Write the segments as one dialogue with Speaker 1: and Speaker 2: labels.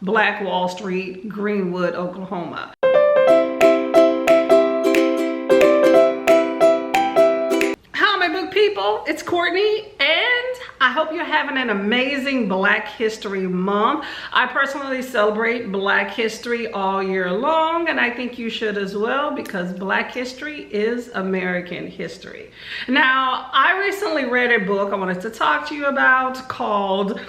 Speaker 1: Black Wall Street, Greenwood, Oklahoma. Hello, my book people. It's Courtney, and I hope you're having an amazing Black History Month. I personally celebrate Black History all year long, and I think you should as well, because Black history is American history. Now, I recently read a book I wanted to talk to you about called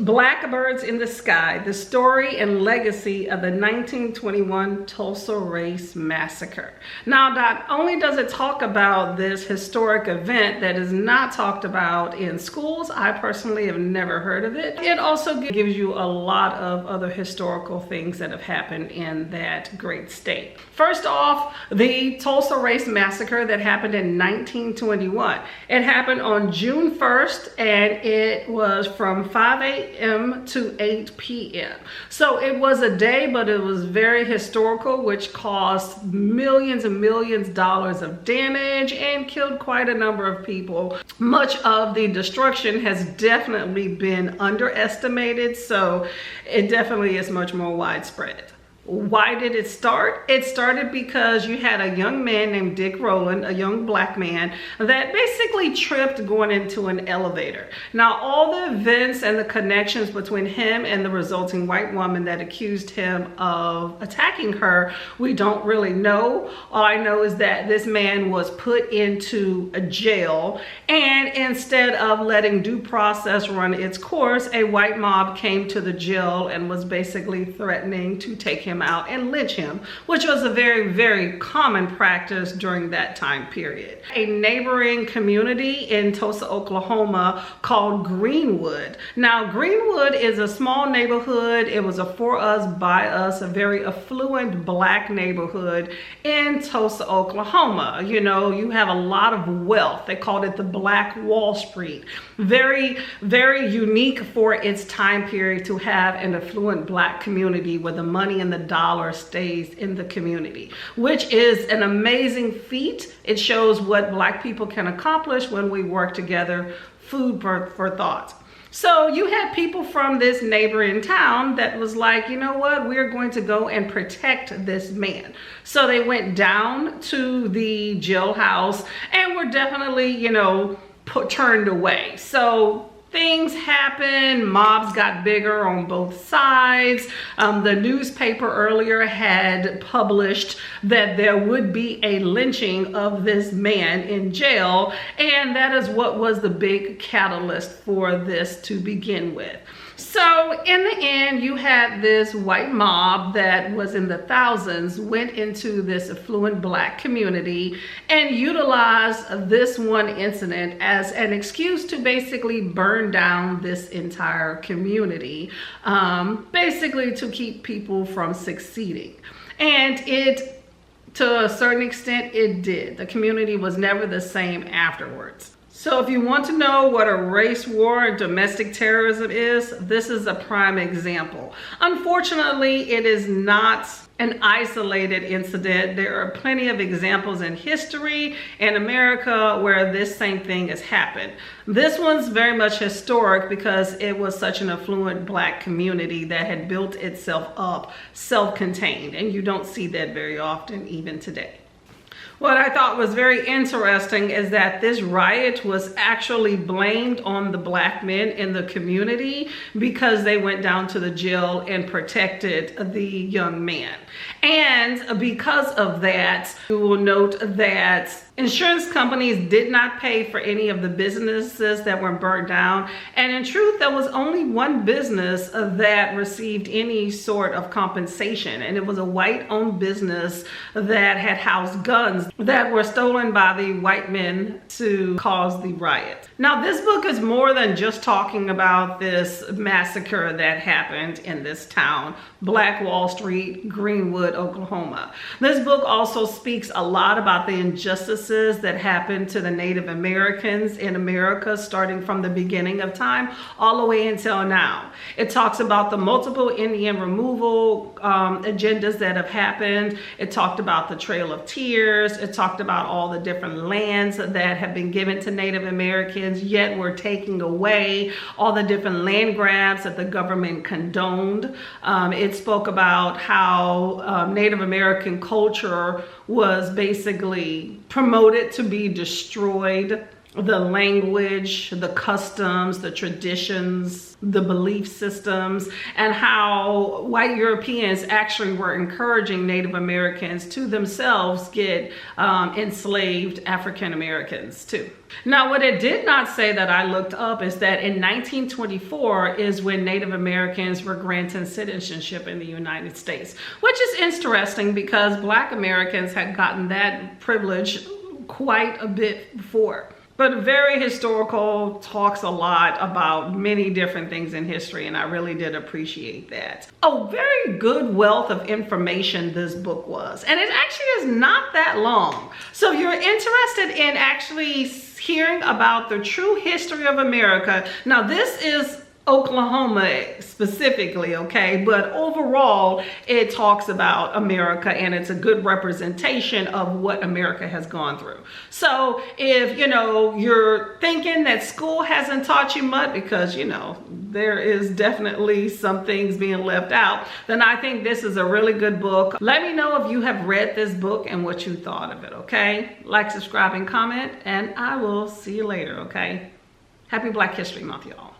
Speaker 1: Blackbirds in the Sky, the story and legacy of the 1921 Tulsa Race Massacre. Now, not only does it talk about this historic event that is not talked about in schools, I personally have never heard of it. It also gives you a lot of other historical things that have happened in that great state. First off, the Tulsa Race Massacre that happened in 1921. It happened on June 1st, and it was from 5 a.m. to 8 p.m. So it was a day, but it was very historical, which caused millions and millions of dollars of damage and killed quite a number of people. Much of the destruction has definitely been underestimated, so it definitely is much more widespread. Why did it start? It started because you had a young man named Dick Rowland, a young Black man, that basically tripped going into an elevator. Now, all the events and the connections between him and the resulting white woman that accused him of attacking her, we don't really know. All I know is that this man was put into a jail, and instead of letting due process run its course, a white mob came to the jail and was basically threatening to take him out and lynch him, which was a very, very common practice during that time period. A neighboring community in Tulsa, Oklahoma called Greenwood. Now, Greenwood is a small neighborhood. It was a for us, by us, a very affluent Black neighborhood in Tulsa, Oklahoma. You know, you have a lot of wealth. They called it the Black Wall Street. Very, very unique for its time period to have an affluent Black community where the money and the dollar stays in the community, which is an amazing feat. It shows what Black people can accomplish when we work together. Food for thought. So you had people from this neighboring town that was like, you know what, we're going to go and protect this man. So they went down to the jailhouse and were definitely, you know, turned away. So things happened, mobs got bigger on both sides. The newspaper earlier had published that there would be a lynching of this man in jail, and that is what was the big catalyst for this to begin with. So in the end, you had this white mob that was in the thousands, went into this affluent Black community and utilized this one incident as an excuse to basically burn down this entire community, basically to keep people from succeeding. And it, to a certain extent, it did. The community was never the same afterwards. So if you want to know what a race war and domestic terrorism is, this is a prime example. Unfortunately, it is not an isolated incident. There are plenty of examples in history in America where this same thing has happened. This one's very much historic because it was such an affluent Black community that had built itself up self-contained, and you don't see that very often even today. What I thought was very interesting is that this riot was actually blamed on the Black men in the community because they went down to the jail and protected the young man. And because of that, you will note that insurance companies did not pay for any of the businesses that were burned down. And in truth, there was only one business that received any sort of compensation. And it was a white-owned business that had housed guns that were stolen by the white men to cause the riot. Now, this book is more than just talking about this massacre that happened in this town, Black Wall Street, Greenwood, Oklahoma. This book also speaks a lot about the injustices injustices that happened to the Native Americans in America, starting from the beginning of time all the way until now. It talks about the multiple Indian removal agendas that have happened. It talked about the Trail of Tears. It talked about all the different lands that have been given to Native Americans, yet were taking away, all the different land grabs that the government condoned. It spoke about how Native American culture was basically promoted to be destroyed. The language, the customs, the traditions, the belief systems, and how white Europeans actually were encouraging Native Americans to themselves get enslaved African Americans too. Now, what it did not say that I looked up is that in 1924 is when Native Americans were granted citizenship in the United States, which is interesting because Black Americans had gotten that privilege quite a bit before. But very historical, talks a lot about many different things in history, and I really did appreciate that. A very good wealth of information this book was, and it actually is not that long. So if you're interested in actually hearing about the true history of America, now this is Oklahoma specifically, okay, but overall it talks about America, and it's a good representation of what America has gone through. So if you're thinking that school hasn't taught you much, because there is definitely some things being left out, then I think this is a really good book. Let me know if you have read this book and what you thought of it, okay? Like, subscribe, and comment, and I will see you later, okay? Happy Black History Month, y'all.